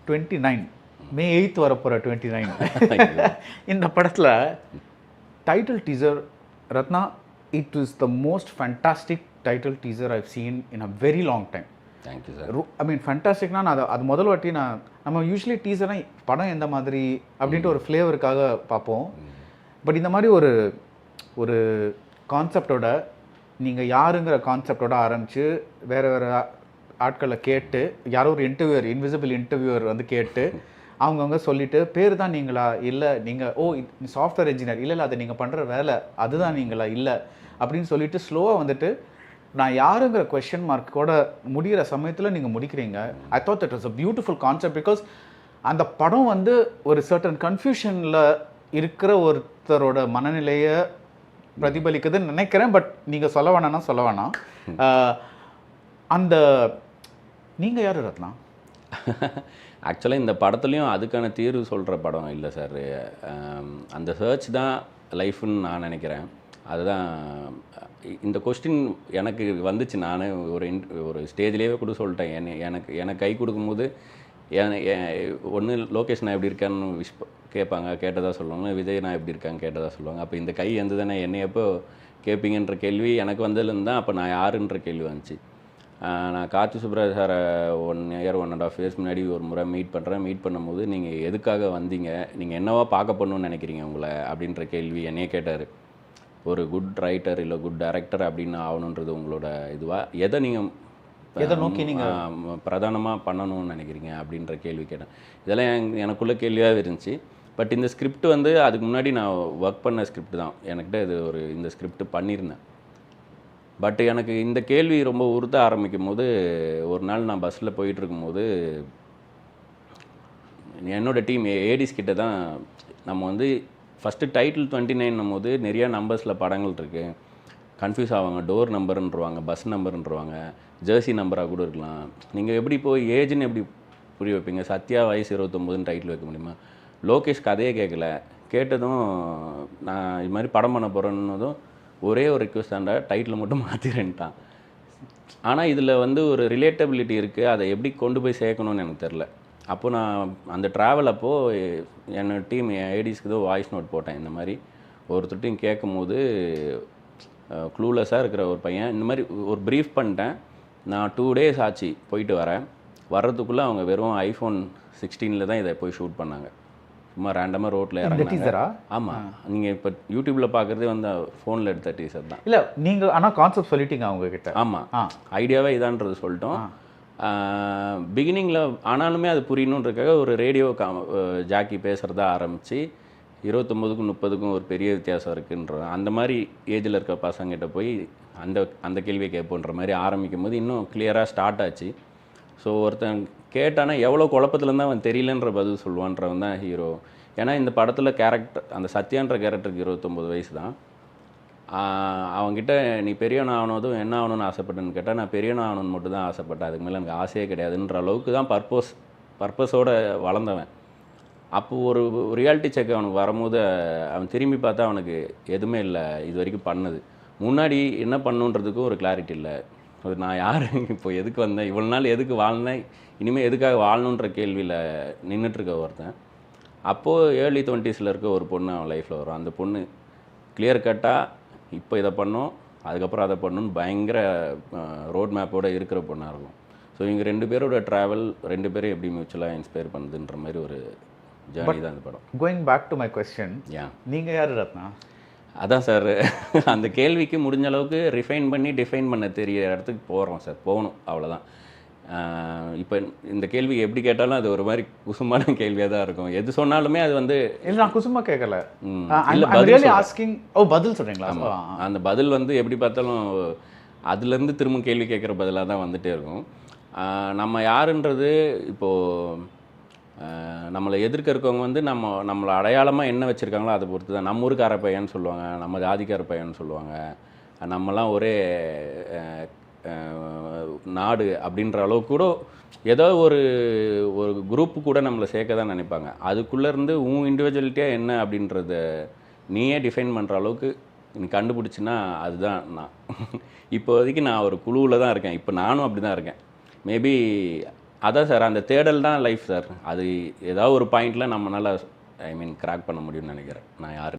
29 மே 8th வரப்போகிற 29 இந்த படத்தில் title teaser Ratna it is the most fantastic title teaser I've seen in a very long time. Thank you sir. I mean ஃபேண்டாஸ்டிக்னா நான் அது முதல் வாட்டி நம்ம யூஸ்வலி டீசர்னால் படம் எந்த மாதிரி அப்படின்ட்டு ஒரு ஃப்ளேவருக்காக பார்ப்போம். பட் இந்த மாதிரி ஒரு கான்செப்டோட நீங்கள் யாருங்கிற கான்செப்டோட ஆரம்பித்து வேறு ஆட்களை கேட்டு யாரோ ஒரு இன்விசிபிள் இன்டர்வியூவர் வந்து கேட்டு அவங்கவுங்க சொல்லிவிட்டு பேர் தான் நீங்களா, இல்லை நீங்கள் சாஃப்ட்வேர் இன்ஜினியர், இல்லை அதை நீங்கள் பண்ணுற வேலை அதுதான் நீங்களா, இல்லை அப்படின்னு சொல்லிட்டு ஸ்லோவாக வந்துட்டு நான் யாருங்கிற கொஷின் மார்க்கோட முடிகிற சமயத்தில் நீங்கள் முடிக்கிறீங்க. I thought that was a beautiful concept. Because அந்த படம் வந்து ஒரு சர்டன் கன்ஃபியூஷனில் இருக்கிற ஒருத்தரோட மனநிலையை பிரதிபலிக்குதுன்னு நினைக்கிறேன். பட் நீங்கள் சொல்ல வேணாம். அந்த நீங்கள் யார் ரத்னா? ஆக்சுவலாக இந்த படத்துலையும் அதுக்கான தீர்வு சொல்கிற படம் இல்லை சார். அந்த சர்ச் தான் லைஃப்னு நான் நினைக்கிறேன். அதுதான் இந்த கொஸ்டின் எனக்கு வந்துச்சு. நான் ஒரு ஸ்டேஜ்லேயே கூட சொல்லிட்டேன். எனக்கு கை கொடுக்கும்போது ஒன்று லோகேஷ் நான் எப்படி இருக்கான்னு கேட்பாங்க, கேட்டதாக சொல்லுவாங்க. விஜய் நான் எப்படி இருக்கான்னு கேட்டதாக சொல்லுவாங்க. அப்போ இந்த கை வந்து தானே என்னை எப்போ கேட்பீங்கன்ற கேள்வி எனக்கு வந்ததுலேருந்து தான் அப்போ நான் யாருன்ற கேள்வி வந்துச்சு. நான் கார்த்தி சுப்ராஜ் சாரை 1 year 1.5 years முன்னாடி ஒரு முறை மீட் பண்ணும்போது நீங்கள் எதுக்காக வந்தீங்க, நீங்கள் என்னவா பார்க்க பண்ணணும்னு நினைக்கிறீங்க உங்களை அப்படின்ற கேள்வி என்னையே கேட்டார். ஒரு குட் ரைட்டர் இல்லை குட் டைரக்டர் அப்படின்னு ஆகணுன்றது உங்களோட எதை நீங்கள் நோக்கி நீங்கள் பிரதானமாக பண்ணணும்னு நினைக்கிறீங்க அப்படின்ற கேள்வி கேட்டேன். இதெல்லாம் எனக்குள்ள கேள்வியாக இருந்துச்சு. பட் இந்த ஸ்கிரிப்ட் வந்து அதுக்கு முன்னாடி நான் ஒர்க் பண்ண ஸ்கிரிப்ட் தான். என்கிட்ட இந்த ஸ்கிரிப்ட் பண்ணியிருந்தேன். பட் எனக்கு இந்த கேள்வி ரொம்ப உறுத்த ஆரம்பிக்கும் போது ஒரு நாள் நான் பஸ்ஸில் போயிட்டுருக்கும்போது என்னோடய டீம் ஏடிஸ் கிட்ட தான் நம்ம வந்து ஃபஸ்ட்டு டைட்டில் 29 போது நிறையா நம்பர்ஸில் படங்கள் இருக்குது, கன்ஃபியூஸ் ஆவாங்க. டோர் நம்பருன்றவாங்க, பஸ் நம்பருன்றவாங்க, ஜெர்சி நம்பராக கூட இருக்கலாம். நீங்கள் எப்படி போய் ஏஜ்னு எப்படி புரிய வைப்பீங்க? சத்யா வயசு 29ன்னு டைட்டில் வைக்க முடியுமா? லோகேஷ் கதையே கேட்டதும் நான் இது மாதிரி படம் பண்ண போகிறேன்னதும் ஒரே ஒரு ரிக்வெஸ்ட் தாண்டா, டைட்டில் மட்டும் மாற்றிறேன்ட்டான். ஆனால் இதில் வந்து ஒரு ரிலேட்டபிலிட்டி இருக்குது, அதை எப்படி கொண்டு போய் சேர்க்கணும்னு எனக்கு தெரில. அப்போது நான் அந்த ட்ராவல் அப்போது என்னோடய டீம் ஐடிஸ்க்கு தான் வாய்ஸ் நோட் போட்டேன். இந்த மாதிரி ஒருத்தட்டையும் கேட்கும் போது க்ளூலெஸ்ஸாக இருக்கிற ஒரு பையன் இந்த மாதிரி ஒரு ப்ரீஃப் பண்ணிட்டேன். நான் 2 days ஆச்சு போயிட்டு வர்றதுக்குள்ளே அவங்க வெறும் iPhone 16 தான் இதை போய் ஷூட் பண்ணாங்க. சும்மா ரேண்டமாக ரோட்டில் இறங்கினாங்க. ஆமாம், நீங்கள் இப்போ யூடியூப்பில் பார்க்குறதே வந்து ஃபோனில் எடுத்த டீசர் தான். இல்லை நீங்கள் ஆனால் கான்செப்ட் சொல்லிட்டீங்க அவங்கக்கிட்ட? ஆமாம், ஐடியாவே இதான்றது சொல்லிட்டோம் பிகினிங்கில். ஆனாலுமே அது புரியணுன்றதுக்காக ஒரு ரேடியோ ஜாக்கி பேசுகிறதா ஆரம்பித்து 29க்கும் 30க்கும் ஒரு பெரிய வித்தியாசம் இருக்குன்ற அந்த மாதிரி ஏஜில் இருக்க பசங்கிட்ட போய் அந்த கேள்வியை கேட்போன்ற மாதிரி ஆரம்பிக்கும் போது இன்னும் கிளியராக ஸ்டார்ட் ஆச்சு. ஸோ ஒருத்தன் கேட்டானா எவ்வளோ குழப்பத்துலேருந்து அவன் தெரியலன்ற பதில் சொல்லுவான்றவன் தான் ஹீரோ. ஏன்னா இந்த படத்தில் கேரக்டர் அந்த சத்யான்ற கேரக்டருக்கு 29 வயசு தான். அவங்ககிட்ட நீ பெரியவன் ஆகணுதும் என்ன ஆகணும்னு ஆசைப்பட்டேன்னு கேட்டால் நான் பெரியவன் ஆகணும்னு மட்டும் தான் ஆசைப்பட்டேன், அதுக்கு மேலே எனக்கு ஆசையே கிடையாதுன்ற அளவுக்கு தான் பர்பஸோடு வளர்ந்தவன். அப்போது ஒரு ரியாலிட்டி செக் அவனுக்கு வரும்போது அவன் திரும்பி பார்த்தா அவனுக்கு எதுவுமே இல்லை இது வரைக்கும் பண்ணது. முன்னாடி என்ன பண்ணுன்றதுக்கும் ஒரு கிளாரிட்டி இல்லை. நான் யார், இப்போ எதுக்கு வந்தேன், இவ்வளோ நாள் எதுக்கு வாழ்ந்தேன், இனிமேல் எதுக்காக வாழணுன்ற கேள்வியில் நின்றுட்டுருக்க ஒருத்தன். அப்போது ஏர்லி 20s இருக்க ஒரு பொண்ணு அவன் லைஃப்பில் வரும். அந்த பொண்ணு கிளியர் கட்டாக இப்போ இதை பண்ணோம் அதுக்கப்புறம் அதை பண்ணணும்னு பயங்கர ரோட் மேப்போடு இருக்கிற பொண்ணாக இருக்கும். ஸோ இவங்க 2 பேரோட ட்ராவல் 2 பேரும் எப்படி மியூச்சுவலாக இன்ஸ்பயர் பண்ணுதுன்ற மாதிரி ஒரு ஜேர்னி தான் இந்த படம். Going back to my question, நீங்கள் யார் ரத்னா? அதான் சார், அந்த கேள்விக்கு முடிஞ்ச அளவுக்கு ரிஃபைன் பண்ணி டிஃபைன் பண்ண தெரிய இடத்துக்கு போகிறோம் சார், போகணும், அவ்வளோதான். இப்போ இந்த கேள்வி எப்படி கேட்டாலும் அது ஒரு மாதிரி குசுமான கேள்வியாக தான் இருக்கும். எது சொன்னாலுமே அது வந்து இல்லை, நான் குசுமா கேட்கல, இல்லை பதில் சொல்கிறீங்களா? அந்த பதில் வந்து எப்படி பார்த்தாலும் அதுலேருந்து திரும்ப கேள்வி கேட்குற பதிலாக தான் வந்துகிட்டே இருக்கும். நம்ம யாருன்றது இப்போது நம்மளை எதிர்க்க இருக்கவங்க வந்து நம்மளை அடையாளமாக என்ன வச்சுருக்காங்களோ அதை பொறுத்து தான். நம்ம ஊருக்கார பையன்னு சொல்லுவாங்க, நம்ம ஜாதிக்கார பையன்னு சொல்லுவாங்க, நம்மலாம் ஒரே நாடு அப்படின்ற அளவுக்கு கூட ஏதோ ஒரு குரூப்பு கூட நம்மளை சேர்க்க தான் நினைப்பாங்க. அதுக்குள்ளேருந்து உன் இண்டிவிஜுவலிட்டியாக என்ன அப்படின்றத நீயே டிஃபைன் பண்ணுற அளவுக்கு நீ கண்டுபிடிச்சின்னா அதுதான் நான். இப்போதைக்கு நான் ஒரு குழுவில் தான் இருக்கேன். இப்போ நானும் அப்படி தான் இருக்கேன். மேபி அதான் சார், அந்த தேடல் தான் லைஃப் சார். அது ஏதாவது ஒரு பாயிண்டில் நம்மளால் கிராக் பண்ண முடியும்னு நினைக்கிறேன். நான் யாரு